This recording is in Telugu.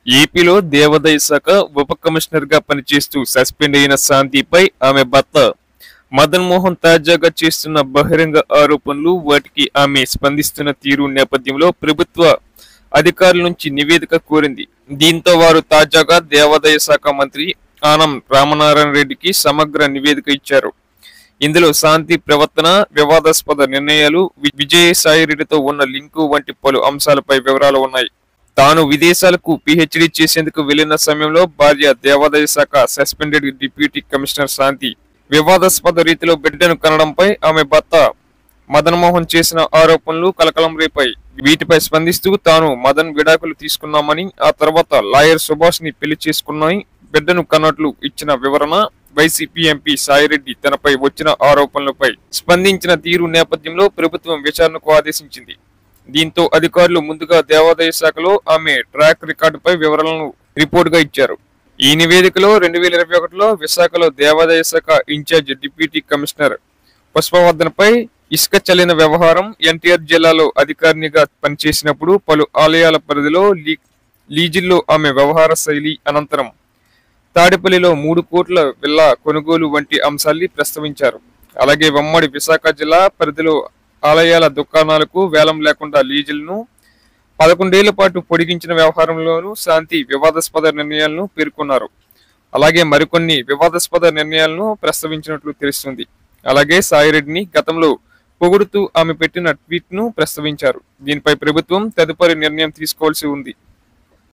ఏపీలో దేవాదాయ శాఖ ఉప కమిషనర్ గా పనిచేస్తూ సస్పెండ్ అయిన శాంతిపై ఆమె భర్త మదన్ మోహన్ తాజాగా చేస్తున్న బహిరంగ ఆరోపణలు, వాటికి ఆమె స్పందిస్తున్న తీరు నేపథ్యంలో ప్రభుత్వ అధికారుల నుంచి నివేదిక కోరింది. దీంతో వారు తాజాగా దేవాదాయ శాఖ మంత్రి ఆనం రామనారాయణ రెడ్డికి సమగ్ర నివేదిక ఇచ్చారు. ఇందులో శాంతి ప్రవర్తన, వివాదాస్పద నిర్ణయాలు, విజయసాయిరెడ్డితో ఉన్న లింకు వంటి పలు అంశాలపై వివరాలు ఉన్నాయి. తాను విదేశాలకు పిహెచ్డి చేసేందుకు వెళ్లిన సమయంలో భార్య దేవాదాయ శాఖ సస్పెండెడ్ డిప్యూటీ కమిషనర్ శాంతి వివాదాస్పద రీతిలో బిడ్డను కనడంపై ఆమె భర్త మదన్ మోహన్ చేసిన ఆరోపణలు కలకలం రేపాయి. వీటిపై స్పందిస్తూ తాను మదన్ విడాకులు తీసుకున్నామని, ఆ తర్వాత లాయర్ సుభాష్ ని పెళ్లి చేసుకున్నాయి, బిడ్డను కన్నట్లు ఇచ్చిన వివరణ, వైసీపీ ఎంపీ సాయిరెడ్డి తనపై వచ్చిన ఆరోపణలపై స్పందించిన తీరు నేపథ్యంలో ప్రభుత్వం విచారణకు ఆదేశించింది. దీంతో అధికారులు ముందుగా దేవాదాయ శాఖలో ఆమె ట్రాక్ రికార్డుపై వివరాలను రిపోర్టుగా ఇచ్చారు. ఈ నివేదికలో 2021లో విశాఖలో దేవాదాయ శాఖ ఇన్ఛార్జ్ డిప్యూటీ కమిషనర్ పుష్పవర్ధన్పై ఇసుక చల్లిన వ్యవహారం, ఎన్టీఆర్ జిల్లాలో అధికారినిగా పనిచేసినప్పుడు పలు ఆలయాల పరిధిలో లీజుల్లో ఆమె వ్యవహార శైలి, అనంతరం తాడేపల్లిలో 3 కోట్ల విల్లా కొనుగోలు వంటి అంశాల్ని ప్రస్తావించారు. అలాగే ఉమ్మడి విశాఖ జిల్లా పరిధిలో ఆలయాల దుకాణాలకు వేలం లేకుండా లీజులను 11 ఏళ్ల పాటు పొడిగించిన వ్యవహారంలోనూ శాంతి వివాదాస్పద నిర్ణయాలను పేర్కొన్నారు. అలాగే మరికొన్ని వివాదాస్పద నిర్ణయాలను ప్రస్తావించినట్లు తెలుస్తుంది. అలాగే సాయిరెడ్డిని గతంలో పొగుడుతూ ఆమె పెట్టిన ట్వీట్ ను ప్రస్తావించారు. దీనిపై ప్రభుత్వం తదుపరి నిర్ణయం తీసుకోవాల్సి ఉంది.